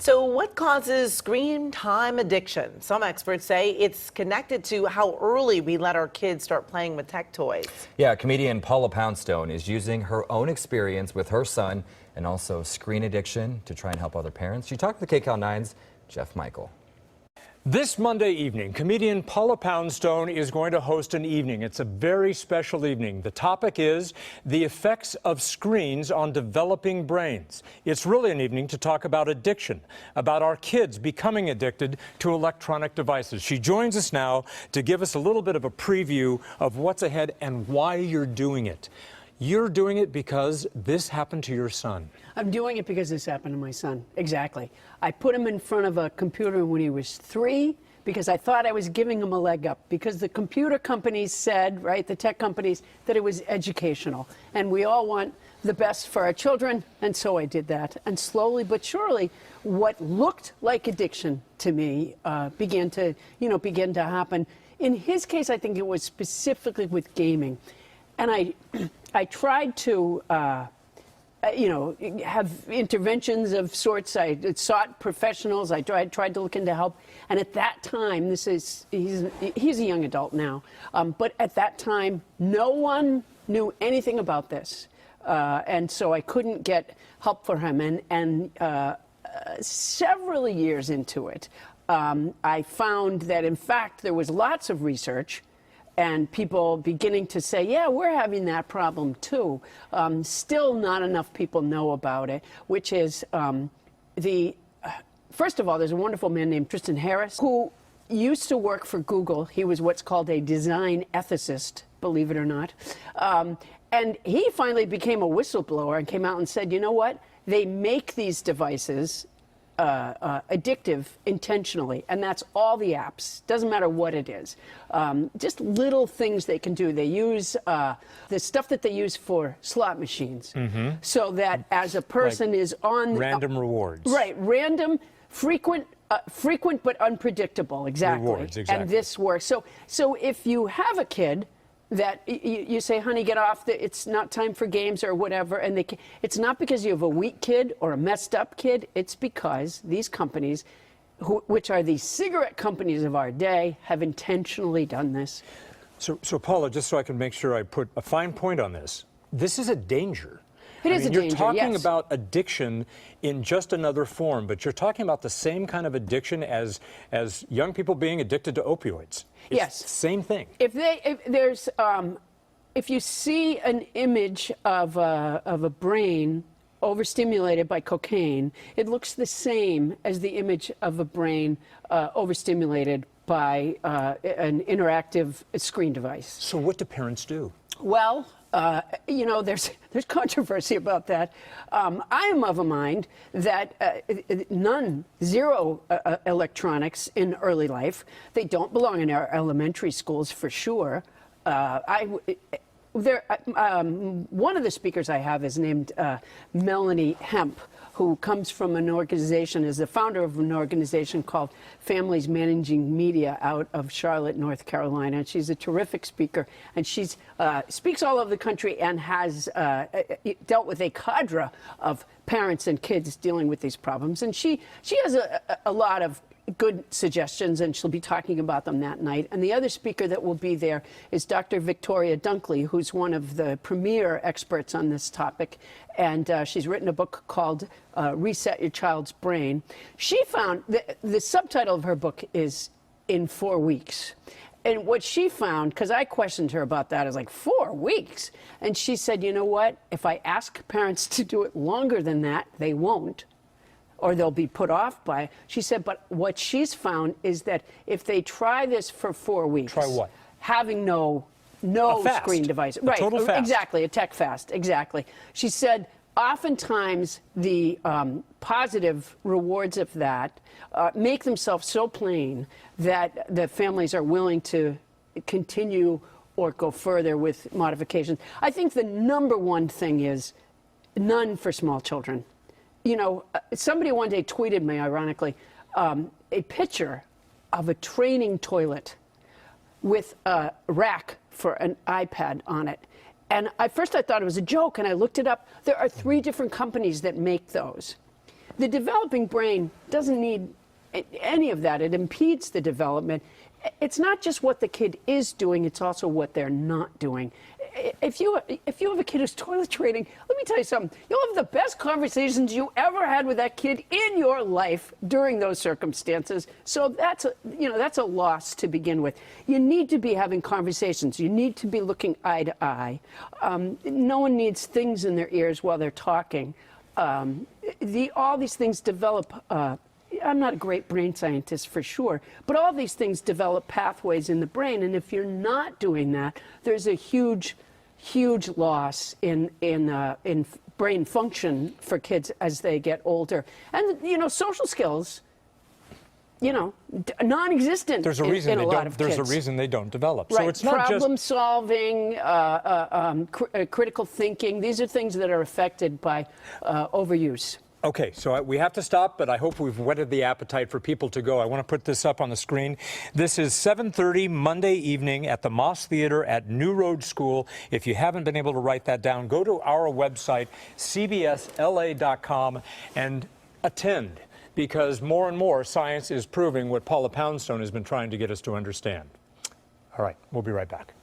So what causes screen time addiction? Some experts say it's connected to how early we let our kids start playing with tech toys. Yeah, comedian Paula Poundstone is using her own experience with her son and also screen addiction to try and help other parents. She talked to KCAL9's Jeff Michael. This Monday evening, comedian Paula Poundstone is going to host an evening. It's a very special evening. The topic is the effects of screens on developing brains. It's really an evening to talk about addiction, about our kids becoming addicted to electronic devices. She joins us now to give us a little bit of a preview of what's ahead and why you're doing it. You're doing it because this happened to your son. I'm doing it because this happened to my son. Exactly. I put him in front of a computer when he was 3 because I thought I was giving him a leg up, because the computer companies said, right, the tech companies, that it was educational. And we all want the best for our children, and so I did that. And slowly but surely, what looked like addiction to me began to happen. In his case, I think it was specifically with gaming. And I tried to, have interventions of sorts. I sought professionals. I tried to look into help. And at that time, he's a young adult now, but at that time, no one knew anything about this. And so I couldn't get help for him. And several years into it, I found that, in fact, there was lots of research and people beginning to say, yeah, we're having that problem too. Still not enough people know about it, which is first of all, there's a wonderful man named Tristan Harris who used to work for Google. He was what's called a design ethicist, believe it or not. And he finally became a whistleblower and came out and said, you know what? They make these devices addictive intentionally, and that's all the apps. Doesn't matter what it is. Just little things they can do. They use the stuff that they use for slot machines, so that as a person is on random rewards, right? Random, frequent but unpredictable. Exactly. Rewards, exactly. And this works. So if you have a kid that you say, honey, get off, it's not time for games or whatever, and it's not because you have a weak kid or a messed up kid, it's because these companies, which are the cigarette companies of our day, have intentionally done this. So Paula, just so I can make sure I put a fine point on this is a danger. It is a danger, you're talking yes. about addiction in just another form, but you're talking about the same kind of addiction as young people being addicted to opioids. It's yes, the same thing. If you see an image of a brain overstimulated by cocaine, it looks the same as the image of a brain overstimulated by an interactive screen device. So what do parents do? Well, there's controversy about that. I am of a mind that zero electronics in early life. They don't belong in our elementary schools for sure. One of the speakers I have is named Melanie Hemp, who comes from an organization, is the founder of an organization called Families Managing Media out of Charlotte, North Carolina. And she's a terrific speaker, and she speaks all over the country and has dealt with a cadre of parents and kids dealing with these problems. And she has a lot of good suggestions, and she'll be talking about them that night. And the other speaker that will be there is Dr. Victoria Dunkley, who's one of the premier experts on this topic. And she's written a book called Reset Your Child's Brain. She found, the subtitle of her book is In 4 Weeks. And what she found, because I questioned her about that, is like 4 weeks. And she said, you know what? If I ask parents to do it longer than that, they won't, or they'll be put off by it. She said, but what she's found is that if they try this for 4 weeks. Try what? Having no screen device. Right, total fast. Exactly, a tech fast, exactly. She said, oftentimes the positive rewards of that make themselves so plain that the families are willing to continue or go further with modifications. I think the number one thing is none for small children. Somebody one day tweeted me, ironically, a picture of a training toilet with a rack for an iPad on it. And at first I thought it was a joke, and I looked it up. There are 3 different companies that make those. The developing brain doesn't need any of that. It impedes the development. It's not just what the kid is doing, it's also what they're not doing. If you have a kid who's toilet training, let me tell you something. You'll have the best conversations you ever had with that kid in your life during those circumstances. So that's a loss to begin with. You need to be having conversations. You need to be looking eye to eye. No one needs things in their ears while they're talking. All these things develop. I'm not a great brain scientist for sure, but all these things develop pathways in the brain, and if you're not doing that, there's a huge loss in brain function for kids as they get older. And social skills, non-existent. There's a reason in a they lot don't. of There's kids. a reason they don't develop. Right. So it's not Problem just solving, critical thinking. These are things that are affected by overuse. Okay, so we have to stop, but I hope we've whetted the appetite for people to go. I want to put this up on the screen. This is 7:30 Monday evening at the Moss Theater at New Road School. If you haven't been able to write that down, go to our website, cbsla.com, and attend, because more and more science is proving what Paula Poundstone has been trying to get us to understand. All right, we'll be right back.